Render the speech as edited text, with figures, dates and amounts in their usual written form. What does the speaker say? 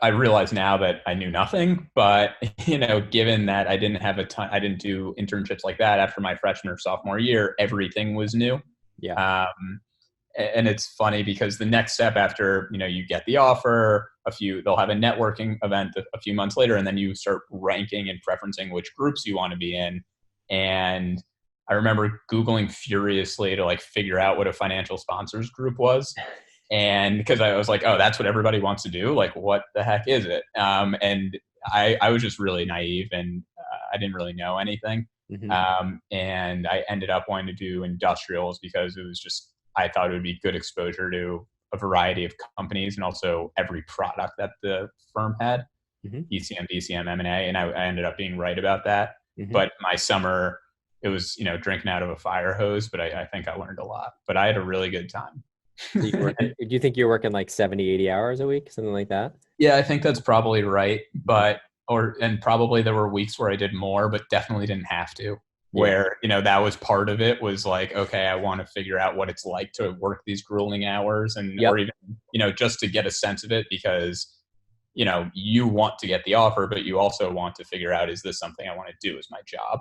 I realize now that I knew nothing, but given that I didn't have a ton, I didn't do internships like that after my freshman or sophomore year, everything was new. Yeah. And it's funny because the next step after, you get the offer, they'll have a networking event a few months later, and then you start ranking and preferencing which groups you want to be in. And I remember Googling furiously to figure out what a financial sponsors group was. And because I was like, oh, that's what everybody wants to do. Like, what the heck is it? And I was just really naive, and I didn't really know anything. Mm-hmm. And I ended up wanting to do industrials because it was just, I thought it would be good exposure to a variety of companies and also every product that the firm had, Mm-hmm. ECM, DCM, M&A. And I ended up being right about that. Mm-hmm. But my summer, it was, drinking out of a fire hose, but I think I learned a lot. But I had a really good time. So do you think you're working like 70, 80 hours a week, something like that? Yeah, I think that's probably right. And probably there were weeks where I did more, but definitely didn't have to. Yeah. Where, that was part of it, was like, okay, I want to figure out what it's like to work these grueling hours, or Yep. even, just to get a sense of it, because, you want to get the offer, but you also want to figure out, is this something I want to do as my job?